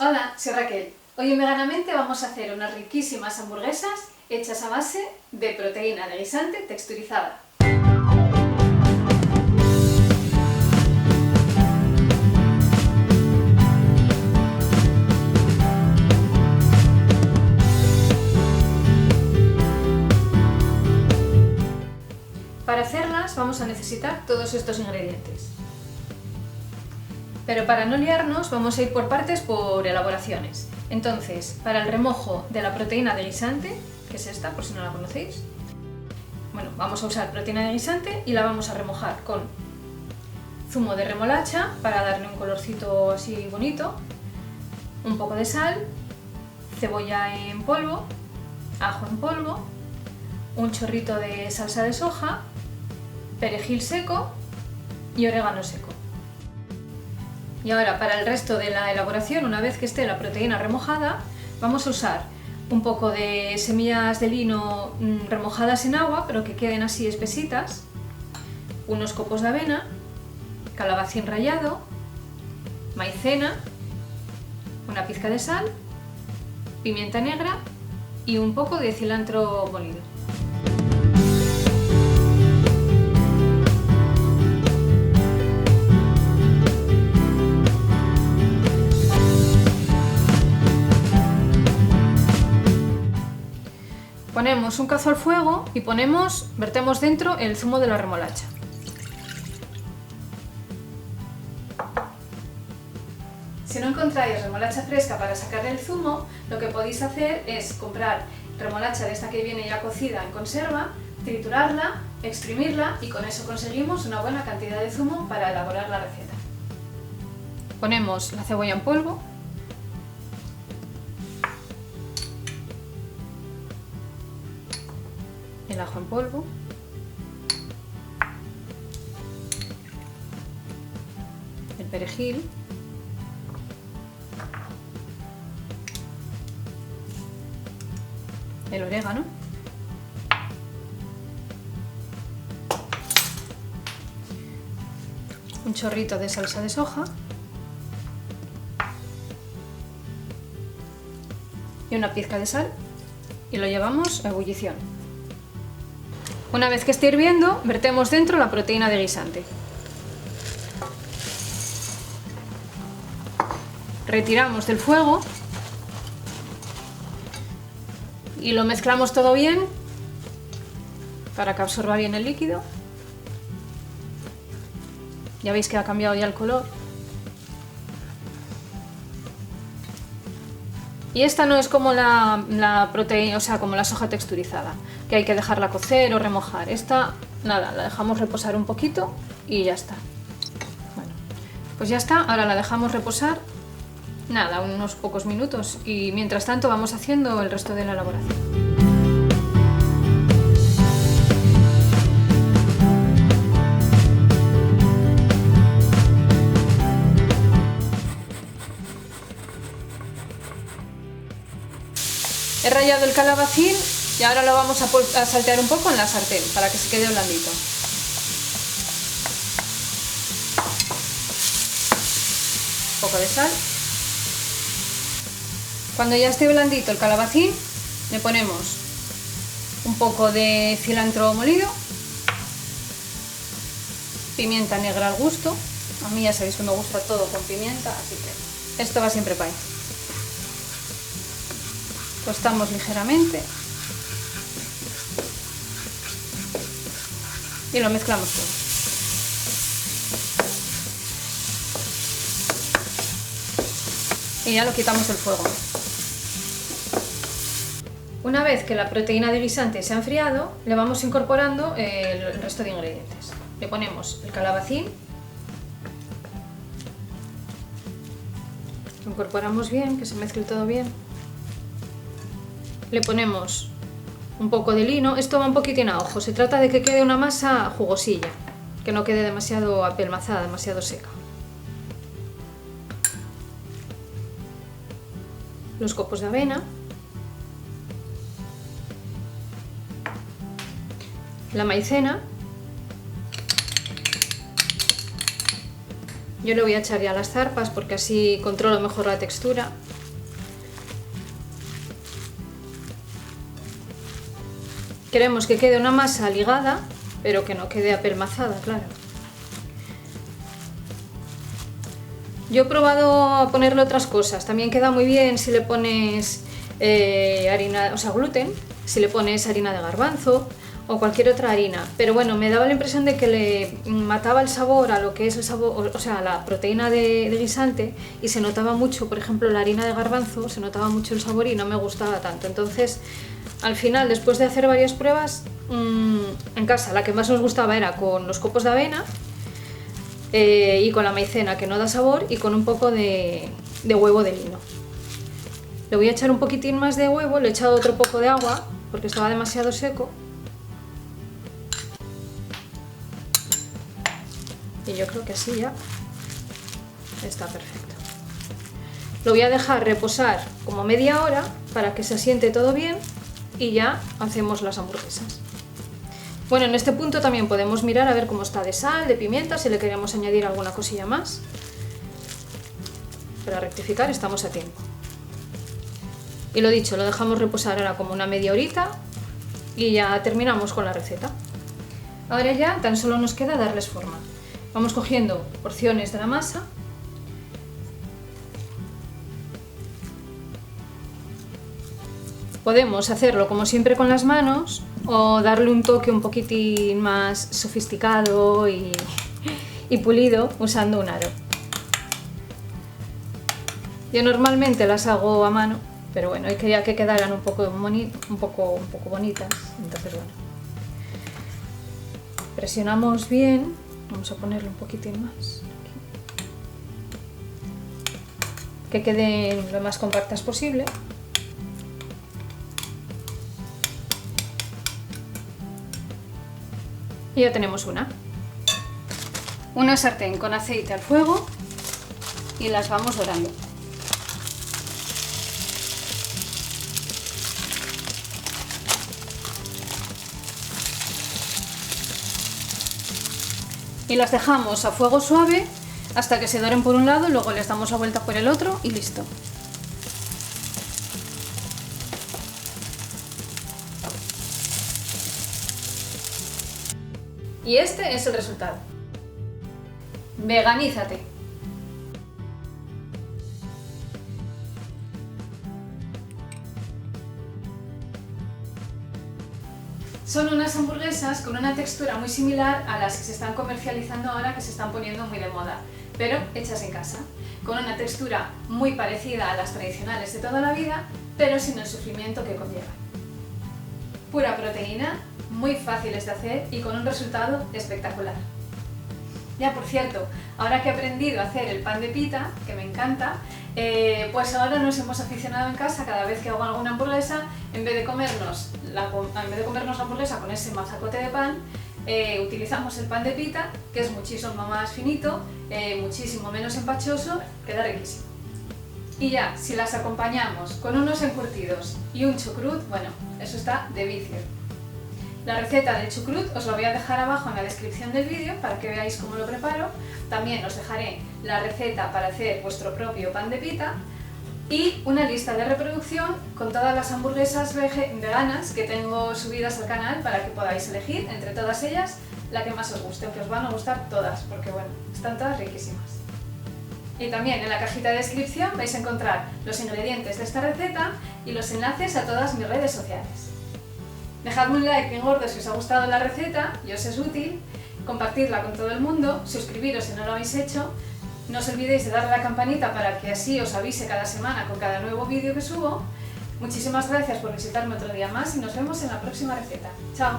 Hola, soy Raquel. Hoy en Veganamente vamos a hacer unas riquísimas hamburguesas hechas a base de proteína de guisante texturizada. Para hacerlas vamos a necesitar todos estos ingredientes. Pero para no liarnos vamos a ir por partes, por elaboraciones. Entonces, para el remojo de la proteína de guisante, que es esta, por si no la conocéis, bueno, vamos a usar proteína de guisante y la vamos a remojar con zumo de remolacha para darle un colorcito así bonito, un poco de sal, cebolla en polvo, ajo en polvo, un chorrito de salsa de soja, perejil seco y orégano seco. Y ahora, para el resto de la elaboración, una vez que esté la proteína remojada, vamos a usar un poco de semillas de lino remojadas en agua, pero que queden así espesitas, unos copos de avena, calabacín rallado, maicena, una pizca de sal, pimienta negra y un poco de cilantro molido. Ponemos un cazo al fuego y vertemos dentro el zumo de la remolacha. Si no encontráis remolacha fresca para sacarle el zumo, lo que podéis hacer es comprar remolacha de esta que viene ya cocida en conserva, triturarla, exprimirla y con eso conseguimos una buena cantidad de zumo para elaborar la receta. Ponemos la cebolla en polvo, el ajo en polvo, el perejil, el orégano, un chorrito de salsa de soja y una pizca de sal y lo llevamos a ebullición. Una vez que esté hirviendo, vertemos dentro la proteína de guisante. Retiramos del fuego y lo mezclamos todo bien para que absorba bien el líquido. Ya veis que ha cambiado ya el color. Y esta no es como la proteína, o sea, como la soja texturizada, que hay que dejarla cocer o remojar. Esta, nada, la dejamos reposar un poquito y ya está. Bueno, pues ya está, ahora la dejamos reposar, nada, unos pocos minutos y mientras tanto vamos haciendo el resto de la elaboración. He rallado el calabacín y ahora lo vamos a saltear un poco en la sartén para que se quede blandito. Un poco de sal. Cuando ya esté blandito el calabacín, le ponemos un poco de cilantro molido, pimienta negra al gusto. A mí ya sabéis que me gusta todo con pimienta, así que esto va siempre para ahí. Tostamos ligeramente y lo mezclamos todo. Y ya lo quitamos del fuego. Una vez que la proteína de guisante se ha enfriado, le vamos incorporando el resto de ingredientes. Le ponemos el calabacín, lo incorporamos bien, que se mezcle todo bien. Le ponemos un poco de lino, esto va un poquitín a ojo, se trata de que quede una masa jugosilla, que no quede demasiado apelmazada, demasiado seca. Los copos de avena, la maicena Yo le voy a echar ya las zarpas porque así controlo mejor la textura. Queremos que quede una masa ligada, pero que no quede apelmazada, claro. Yo he probado a ponerle otras cosas, también queda muy bien si le pones harina, o sea, gluten, si le pones harina de garbanzo o cualquier otra harina, pero bueno, me daba la impresión de que le mataba el sabor a lo que es el sabor, o sea, la proteína de guisante, y se notaba mucho, por ejemplo, la harina de garbanzo, se notaba mucho el sabor y no me gustaba tanto. Entonces, al final, después de hacer varias pruebas, en casa la que más nos gustaba era con los copos de avena y con la maicena, que no da sabor, y con un poco de huevo de lino. Le voy a echar un poquitín más de huevo, le he echado otro poco de agua porque estaba demasiado seco. Y yo creo que así ya está perfecto. Lo voy a dejar reposar como media hora para que se asiente todo bien y ya hacemos las hamburguesas. Bueno, en este punto también podemos mirar a ver cómo está de sal, de pimienta, si le queremos añadir alguna cosilla más. Para rectificar estamos a tiempo. Y lo dicho, lo dejamos reposar ahora como una media horita y ya terminamos con la receta. Ahora ya tan solo nos queda darles forma. Vamos cogiendo porciones de la masa. Podemos hacerlo como siempre con las manos o darle un toque un poquitín más sofisticado y pulido usando un aro. Yo normalmente las hago a mano, pero bueno, hoy quería que quedaran un poco bonitas, entonces bueno. Presionamos bien. Vamos a ponerle un poquitín más. Que queden lo más compactas posible. Y ya tenemos una sartén con aceite al fuego y las vamos dorando. Y las dejamos a fuego suave hasta que se doren por un lado, luego les damos la vuelta por el otro y listo. Y este es el resultado. Veganízate. Son unas hamburguesas con una textura muy similar a las que se están comercializando ahora, que se están poniendo muy de moda, pero hechas en casa, con una textura muy parecida a las tradicionales de toda la vida, pero sin el sufrimiento que conlleva. Pura proteína, muy fáciles de hacer y con un resultado espectacular. Ya, por cierto, ahora que he aprendido a hacer el pan de pita, que me encanta, pues ahora nos hemos aficionado en casa, cada vez que hago alguna hamburguesa, en vez de comernos la hamburguesa con ese mazacote de pan, utilizamos el pan de pita, que es muchísimo más finito, muchísimo menos empachoso, queda riquísimo. Y ya, si las acompañamos con unos encurtidos y un chucrut, bueno, eso está de vicio. La receta del chucrut os la voy a dejar abajo en la descripción del vídeo para que veáis cómo lo preparo. También os dejaré la receta para hacer vuestro propio pan de pita y una lista de reproducción con todas las hamburguesas veganas que tengo subidas al canal para que podáis elegir entre todas ellas la que más os guste, aunque os van a gustar todas porque bueno, están todas riquísimas. Y también en la cajita de descripción vais a encontrar los ingredientes de esta receta y los enlaces a todas mis redes sociales. Dejadme un like bien gordo si os ha gustado la receta y os es útil, compartidla con todo el mundo, suscribiros si no lo habéis hecho, no os olvidéis de darle a la campanita para que así os avise cada semana con cada nuevo vídeo que subo. Muchísimas gracias por visitarme otro día más y nos vemos en la próxima receta. ¡Chao!